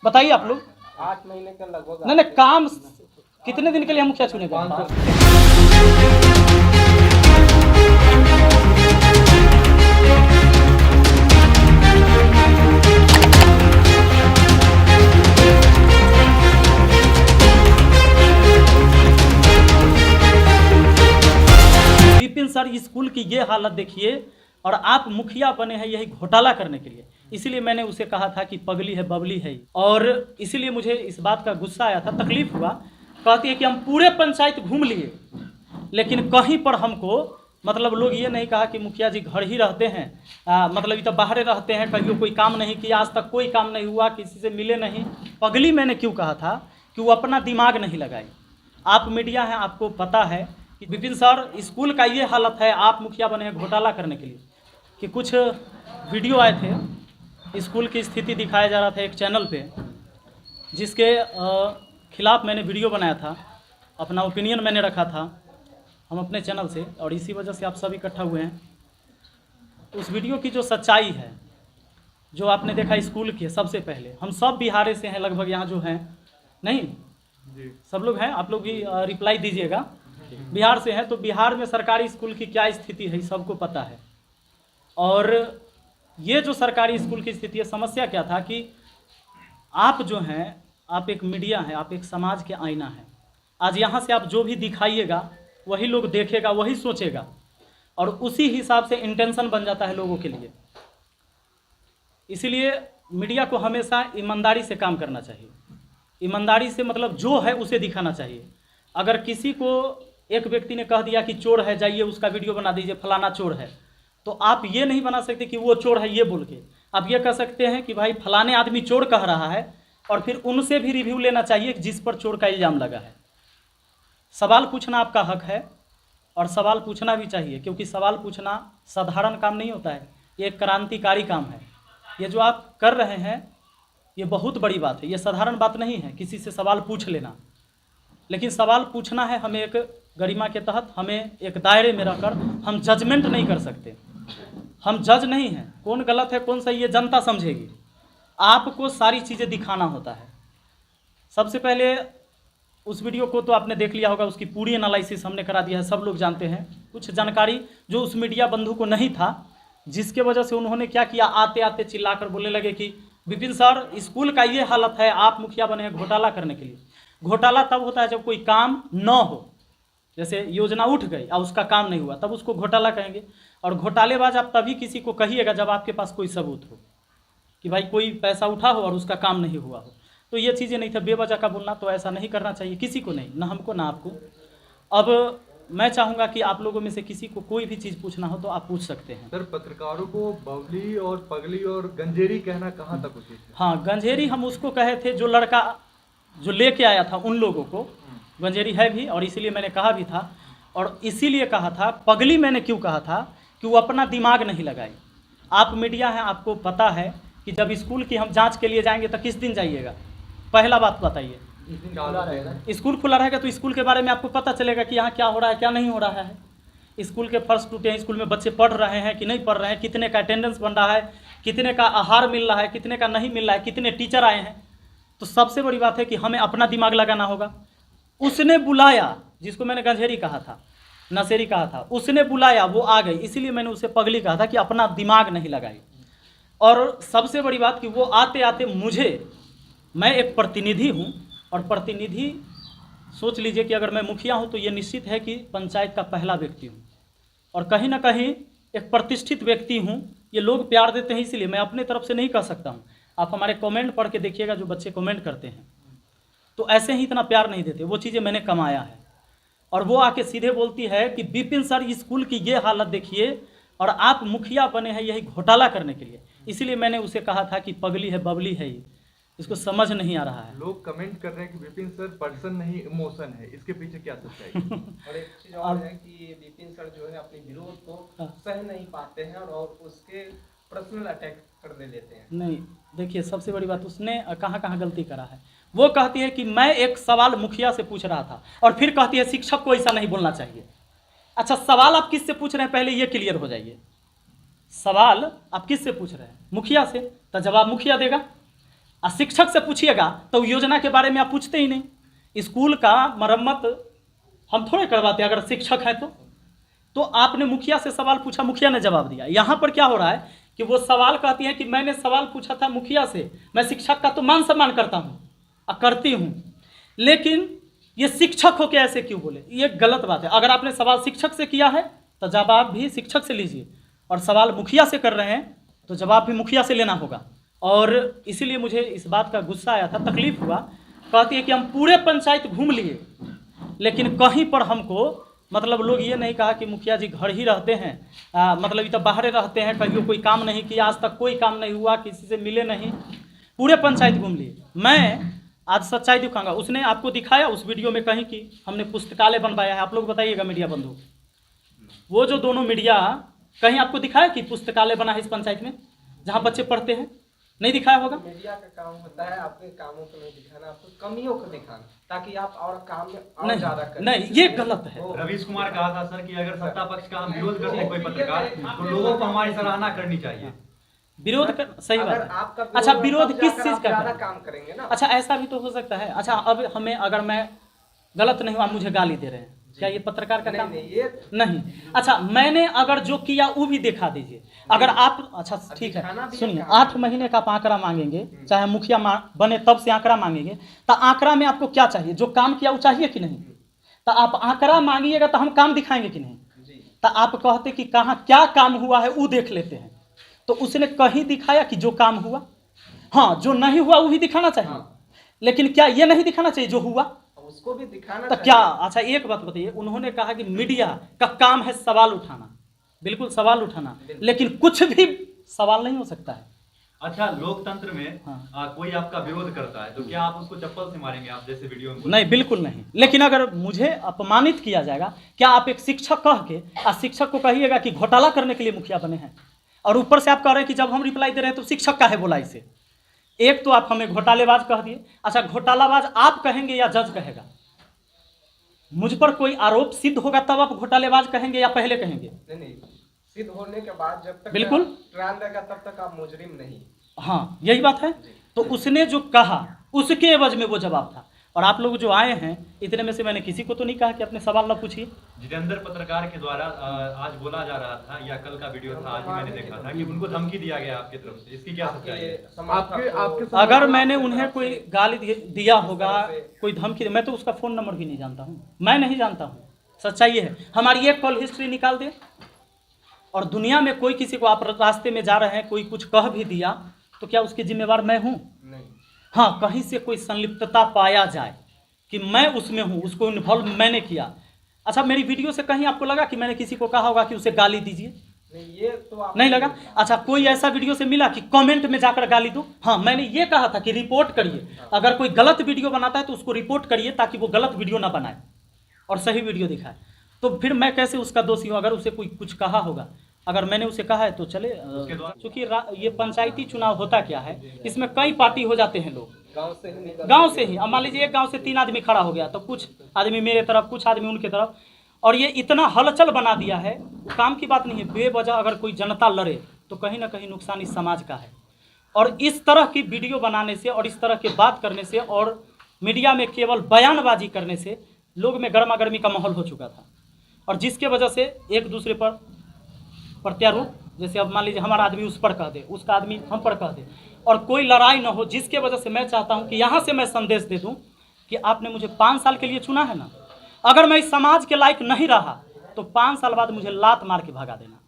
बताइए आप लोग। 8 महीने का लगभग। नहीं नहीं, काम कितने दिन के लिए हम मुखिया चुने गए? विपिन सर स्कूल की ये हालत देखिए, और आप मुखिया बने हैं यही घोटाला करने के लिए। इसीलिए मैंने उसे कहा था कि पगली है बबली है, और इसीलिए मुझे इस बात का गुस्सा आया था, तकलीफ हुआ। कहती है कि हम पूरे पंचायत घूम लिए, लेकिन कहीं पर हमको मतलब लोग ये नहीं कहा कि मुखिया जी घर ही रहते हैं, मतलब ये तो बाहर रहते हैं, कहीं कोई काम नहीं किया, आज तक कोई काम नहीं हुआ, किसी से मिले नहीं। पगली मैंने क्यों कहा था कि वो अपना दिमाग नहीं लगाई। आप मीडिया हैं, आपको पता है कि विपिन सर स्कूल का ये हालत है, आप मुखिया बने हैं घोटाला करने के लिए। कि कुछ वीडियो आए थे, स्कूल की स्थिति दिखाया जा रहा था एक चैनल पे, जिसके खिलाफ मैंने वीडियो बनाया था, अपना ओपिनियन मैंने रखा था हम अपने चैनल से, और इसी वजह से आप सब इकट्ठा हुए हैं। उस वीडियो की जो सच्चाई है, जो आपने देखा स्कूल की, सबसे पहले हम सब बिहार से हैं लगभग, यहाँ जो हैं नहीं जी सब लोग हैं, आप लोग भी रिप्लाई दीजिएगा। बिहार से हैं, तो बिहार में सरकारी स्कूल की क्या स्थिति है सबको पता है। और ये जो सरकारी स्कूल की स्थिति है, समस्या क्या था कि आप जो हैं, आप एक मीडिया हैं, आप एक समाज के आईना हैं। आज यहाँ से आप जो भी दिखाइएगा वही लोग देखेगा, वही सोचेगा, और उसी हिसाब से इंटेंशन बन जाता है लोगों के लिए। इसीलिए मीडिया को हमेशा ईमानदारी से काम करना चाहिए। ईमानदारी से मतलब जो है उसे दिखाना चाहिए। अगर किसी को एक व्यक्ति ने कह दिया कि चोर है, जाइए उसका वीडियो बना दीजिए, फलाना चोर है, तो आप ये नहीं बना सकते कि वो चोर है ये बोल के। आप ये कह सकते हैं कि भाई फलाने आदमी चोर कह रहा है, और फिर उनसे भी रिव्यू लेना चाहिए जिस पर चोर का इल्ज़ाम लगा है। सवाल पूछना आपका हक है, और सवाल पूछना भी चाहिए, क्योंकि सवाल पूछना साधारण काम नहीं होता है, ये एक क्रांतिकारी काम है। ये जो आप कर रहे हैं ये बहुत बड़ी बात है, ये साधारण बात नहीं है किसी से सवाल पूछ लेना। लेकिन सवाल पूछना है हमें एक गरिमा के तहत, हमें एक दायरे में रहकर। हम जजमेंट नहीं कर सकते, हम जज नहीं हैं, कौन गलत है कौन सही है जनता समझेगी। आपको सारी चीज़ें दिखाना होता है। सबसे पहले उस वीडियो को तो आपने देख लिया होगा, उसकी पूरी एनालिसिस हमने करा दिया है, सब लोग जानते हैं। कुछ जानकारी जो उस मीडिया बंधु को नहीं था, जिसके वजह से उन्होंने क्या किया, आते आते चिल्लाकर बोलने लगे कि विपिन सर स्कूल का ये हालत है, आप मुखिया बने हैं घोटाला करने के लिए। घोटाला तब होता है जब कोई काम न हो, जैसे योजना उठ गई और उसका काम नहीं हुआ, तब उसको घोटाला कहेंगे। और घोटालेबाज आप तभी किसी को कहिएगा जब आपके पास कोई सबूत हो कि भाई कोई पैसा उठा हो और उसका काम नहीं हुआ हो। तो ये चीज़ें नहीं था, बेवजह का बोलना तो ऐसा नहीं करना चाहिए किसी को, नहीं, ना हमको ना आपको। अब मैं चाहूँगा कि आप लोगों में से किसी को कोई भी चीज़ पूछना हो तो आप पूछ सकते हैं। सर, पत्रकारों को बबली और पगली और गंजेरी कहना कहाँ तक उचित है? हाँ, गंजेरी हम उसको कहे थे जो लड़का जो लेके आया था उन लोगों को, गंजेरी है भी, और इसीलिए मैंने कहा भी था। और इसीलिए कहा था पगली मैंने क्यों कहा था कि वो अपना दिमाग नहीं लगाई। आप मीडिया हैं, आपको पता है कि जब स्कूल की हम जांच के लिए जाएंगे तो किस दिन जाइएगा, पहला बात बताइए। स्कूल खुला रहेगा तो स्कूल के बारे में आपको पता चलेगा कि यहाँ क्या हो रहा है क्या नहीं हो रहा है। स्कूल के फर्श टूटे हैं, स्कूल में बच्चे पढ़ रहे हैं कि नहीं पढ़ रहे हैं, कितने का अटेंडेंस बन रहा है, कितने का आहार मिल रहा है, कितने का नहीं मिल रहा है, कितने टीचर आए हैं। तो सबसे बड़ी बात है कि हमें अपना दिमाग लगाना होगा। उसने बुलाया, जिसको मैंने गंजेरी कहा था, नशेरी कहा था, उसने बुलाया, वो आ गई, इसीलिए मैंने उसे पगली कहा था कि अपना दिमाग नहीं लगाई। और सबसे बड़ी बात कि वो आते आते मुझे, मैं एक प्रतिनिधि हूँ, और प्रतिनिधि सोच लीजिए कि अगर मैं मुखिया हूँ तो ये निश्चित है कि पंचायत का पहला व्यक्ति हूँ, और कहीं ना कहीं एक प्रतिष्ठित व्यक्ति हूँ। ये लोग प्यार देते हैं, इसलिए मैं अपने तरफ से नहीं कह सकता हूँ। आप हमारे कमेंट पढ़ के देखिएगा, जो बच्चे कमेंट करते हैं तो ऐसे ही इतना प्यार नहीं देते, वो चीज़ें मैंने कमाया है। और वो आके सीधे बोलती है कि विपिन सर स्कूल की ये हालत देखिए, और आप मुखिया बने हैं यही घोटाला करने के लिए। इसीलिए मैंने उसे कहा था कि पगली है बबली है, ये इसको समझ नहीं आ रहा है। लोग कमेंट कर रहे हैं कि विपिन सर पर्सन नहीं इमोशन है, इसके पीछे क्या सच्चाई है? और एक चीज और है कि विपिन सर जो है अपने विरोध को सह नहीं पाते हैं, और उसके पर्सनल अटैक कर लेते हैं। नहीं, देखिए सबसे बड़ी बात उसने कहाँ कहाँ गलती करा है। वो कहती है कि मैं एक सवाल मुखिया से पूछ रहा था, और फिर कहती है शिक्षक को ऐसा नहीं बोलना चाहिए। अच्छा, सवाल आप किससे पूछ रहे हैं पहले ये क्लियर हो जाइए। सवाल आप किससे पूछ रहे हैं? मुखिया से, तो जवाब मुखिया देगा। और शिक्षक से पूछिएगा तो योजना के बारे में आप पूछते ही नहीं। स्कूल का मरम्मत हम थोड़े करवाते अगर शिक्षक है तो आपने मुखिया से सवाल पूछा, मुखिया ने जवाब दिया। यहाँ पर क्या हो रहा है कि वो सवाल कहती है कि मैंने सवाल पूछा था मुखिया से, मैं शिक्षक का तो मान सम्मान करता हूँ और करती हूँ, लेकिन ये शिक्षक हो के ऐसे क्यों बोले, ये गलत बात है। अगर आपने सवाल शिक्षक से किया है तो जवाब भी शिक्षक से लीजिए, और सवाल मुखिया से कर रहे हैं तो जवाब भी मुखिया से लेना होगा। और इसीलिए मुझे इस बात का गुस्सा आया था, तकलीफ हुआ। कहती है कि हम पूरे पंचायत घूम लिए, लेकिन कहीं पर हमको मतलब लोग ये नहीं कहा कि मुखिया जी घर ही रहते हैं, मतलब ये तो बाहर रहते हैं, कहीं कोई काम नहीं किया, आज तक कोई काम नहीं हुआ, किसी से मिले नहीं, पूरे पंचायत घूम लिए। मैं आज सच्चाई दिखाऊंगा। उसने आपको दिखाया उस वीडियो में कहीं कि हमने पुस्तकालय बनवाया है, आप लोग बताइएगा मीडिया बंधु, वो जो दोनों मीडिया कहीं आपको दिखाया कि पुस्तकालय बना है इस पंचायत में जहाँ बच्चे पढ़ते हैं? नहीं दिखाया होगा। मीडिया का काम होता है आपके कामों को नहीं दिखाना, आपको कमियों को दिखाना, ताकि आप और काम में और नहीं ज्यादा करें। नहीं, ये गलत है। रवीश कुमार कहा था सर कि अगर सत्ता पक्ष का हम विरोध करते हैं कोई पत्रकार तो लोगों को हमारी सराहना करनी चाहिए। विरोध कर, सही बात अगर है। आपका अच्छा, विरोध तब किस जाकर चीज आप का ज्यादा करें? काम करेंगे ना। अच्छा, ऐसा भी तो हो सकता है। अच्छा, अब हमें अगर मैं गलत नहीं हुआ, मुझे गाली दे रहे हैं, क्या ये पत्रकार का काम? नहीं ये नहीं। अच्छा, मैंने अगर जो किया वो भी दिखा दीजिए। अगर आप, अच्छा ठीक दिखाना है, भी सुनिए, एक काम 8 महीने का आप आंकड़ा मांगेंगे, चाहे मुखिया बने तब से आंकड़ा मांगेंगे, तो आंकड़ा में आपको क्या चाहिए? जो काम किया वो चाहिए कि नहीं? तो आप आंकड़ा मांगिएगा तो हम काम दिखाएंगे कि नहीं? जी तो आप कहते कि कहाँ क्या काम हुआ है वो देख लेते हैं, तो उसने कहीं दिखाया कि जो काम हुआ? हाँ, जो नहीं हुआ वो भी दिखाना चाहिए। हाँ। लेकिन क्या ये नहीं दिखाना चाहिए जो हुआ? उसको भी दिखाना तो चाहिए। क्या? अच्छा, एक बात बताइए, उन्होंने कहा कि मीडिया का काम है सवाल उठाना, बिल्कुल सवाल उठाना, लेकिन कुछ भी सवाल नहीं हो सकता है। अच्छा, लोकतंत्र में हाँ। कोई आपका विरोध करता है तो क्या आप उसको चप्पल से मारेंगे, आप जैसे वीडियो में? नहीं, बिल्कुल नहीं। लेकिन अगर मुझे अपमानित किया जाएगा, क्या आप एक शिक्षक कह के शिक्षक को कहिएगा कि घोटाला करने के लिए मुखिया बने हैं, और ऊपर से आप कह रहे हैं कि जब हम रिप्लाई दे रहे हैं तो शिक्षक का है बोला इसे? एक तो आप हमें घोटालेबाज कह दिए। अच्छा, घोटालाबाज आप कहेंगे या जज कहेगा? मुझ पर कोई आरोप सिद्ध होगा तब आप घोटालेबाज कहेंगे या पहले कहेंगे? नहीं, सिद्ध होने के बाद जब तक बिल्कुल ट्रायल रहेगा तब तक आप मुजरिम नहीं। हाँ, यही बात है। तो उसने जो कहा उसके एवज में वो जवाब था। और आप लोग जो आए हैं, इतने में से मैंने किसी को तो नहीं कहा कि अपने सवाल ना पूछिए। जितेंद्र पत्रकार के द्वारा आज बोला जा रहा था, या कल का वीडियो था, आज ही मैंने देखा था कि उनको धमकी दिया गया आपकी तरफ से, इसकी क्या सच्चाई है? आपके अगर मैंने उन्हें कोई गाली दिया होगा, कोई धमकी, मैं तो उसका फ़ोन नंबर भी नहीं जानता हूँ, मैं नहीं जानता हूँ। सच्चाई है, हमारी एक कॉल हिस्ट्री निकाल दे। और दुनिया में कोई किसी को, आप रास्ते में जा रहे हैं, कोई कुछ कह भी दिया तो क्या उसकी जिम्मेवार मैं हूँ? नहीं। हाँ, कहीं से कोई संलिप्तता पाया जाए कि मैं उसमें हूँ, उसको इन्वॉल्व मैंने किया। अच्छा, मेरी वीडियो से कहीं आपको लगा कि मैंने किसी को कहा होगा कि उसे गाली दीजिए? नहीं, ये तो आप नहीं लगा। अच्छा, कोई ऐसा वीडियो से मिला कि कमेंट में जाकर गाली दो? हाँ, मैंने ये कहा था कि रिपोर्ट करिए, अगर कोई गलत वीडियो बनाता है तो उसको रिपोर्ट करिए ताकि वो गलत वीडियो ना बनाए और सही वीडियो दिखाए। तो फिर मैं कैसे उसका दोषी हूँ? अगर उसे कोई कुछ कहा होगा, अगर मैंने उसे कहा है तो चले। चूँकि ये पंचायती चुनाव होता क्या है, इसमें कई पार्टी हो जाते हैं लोग, गांव से ही। अब मान लीजिए एक गांव से 3 आदमी खड़ा हो गया तो कुछ आदमी मेरे तरफ, कुछ आदमी उनके तरफ, और ये इतना हलचल बना दिया है। काम की बात नहीं है, बेवजह अगर कोई जनता लड़े तो कहीं ना कहीं नुकसान इस समाज का है। और इस तरह की वीडियो बनाने से और इस तरह की बात करने से और मीडिया में केवल बयानबाजी करने से लोग में गर्मा गर्मी का माहौल हो चुका था, और जिसके वजह से एक दूसरे पर प्रत्यारोप, जैसे अब मान लीजिए हमारा आदमी उस पर कह दे, उसका आदमी हम पर कह दे, और कोई लड़ाई ना हो, जिसके वजह से मैं चाहता हूं कि यहाँ से मैं संदेश दे दूं कि आपने मुझे 5 साल के लिए चुना है ना, अगर मैं इस समाज के लायक नहीं रहा तो 5 साल बाद मुझे लात मार के भगा देना।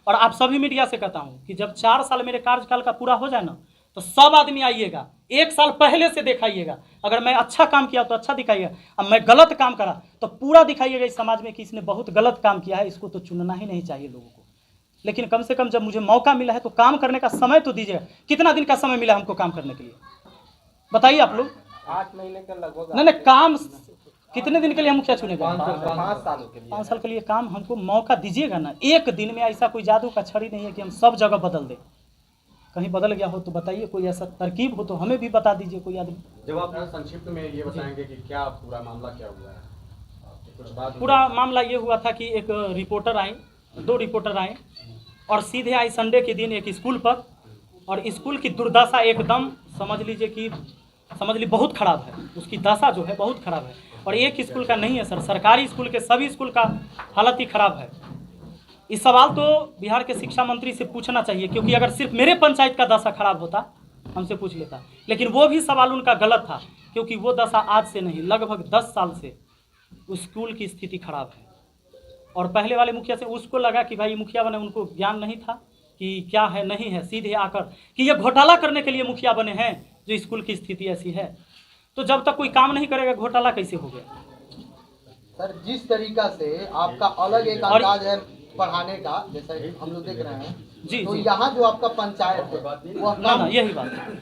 और आप सभी मीडिया से कहता हूं कि जब 4 साल मेरे कार्यकाल का पूरा हो जाए ना, तो सब आदमी आइएगा, 1 साल पहले से दिखाइएगा। अगर मैं अच्छा काम किया तो अच्छा दिखाइएगा, अब मैं गलत काम करा तो पूरा दिखाइएगा इस समाज में कि इसने बहुत गलत काम किया है, इसको तो चुनना ही नहीं चाहिए लोगों को। लेकिन कम से कम जब मुझे मौका मिला है तो काम करने का समय तो दीजिएगा। कितना दिन का समय मिला हमको काम करने के लिए, बताइए आप लोग? 8 महीने का लगभग। नहीं, काम कितने दिन के लिए हम मुखिया चुने गए? 5 सालों के लिए। 5 साल के लिए काम, हमको मौका दीजिएगा ना। एक दिन में ऐसा कोई जादू का छड़ी नहीं है कि हम सब जगह बदल दें। कहीं बदल गया हो तो बताइए, कोई ऐसा तरकीब हो तो हमें भी बता दीजिए कोई आदमी। जब आप संक्षिप्त में ये बताएंगे कि क्या पूरा मामला क्या हुआ है? कुछ बात पूरा मामला ये हुआ था कि एक रिपोर्टर आई, 2 रिपोर्टर आए और सीधे आई संडे के दिन एक स्कूल पर, और स्कूल की दुर्दशा एकदम समझ लीजिए बहुत ख़राब है। उसकी दशा जो है बहुत ख़राब है। और एक स्कूल का नहीं है सर, सरकारी स्कूल के सभी स्कूल का हालत ही ख़राब है। इस सवाल तो बिहार के शिक्षा मंत्री से पूछना चाहिए, क्योंकि अगर सिर्फ मेरे पंचायत का दशा खराब होता हमसे पूछ लेता, लेकिन वो भी सवाल उनका गलत था, क्योंकि वो दशा आज से नहीं लगभग 10 साल से उस स्कूल की स्थिति खराब है। और पहले वाले मुखिया से उसको लगा कि भाई मुखिया बने, उनको ज्ञान नहीं था कि क्या है नहीं है, सीधे आकर कि ये घोटाला करने के लिए मुखिया बने हैं, जो स्कूल की स्थिति ऐसी है। तो जब तक कोई काम नहीं करेगा घोटाला कैसे हो गया? सर जिस तरीका से आपका अलग एक अंदाज है पढ़ाने का, जैसा हम लोग देख रहे हैं जी, तो जी। यहाँ जो आपका पंचायत है वो ना यही बात है।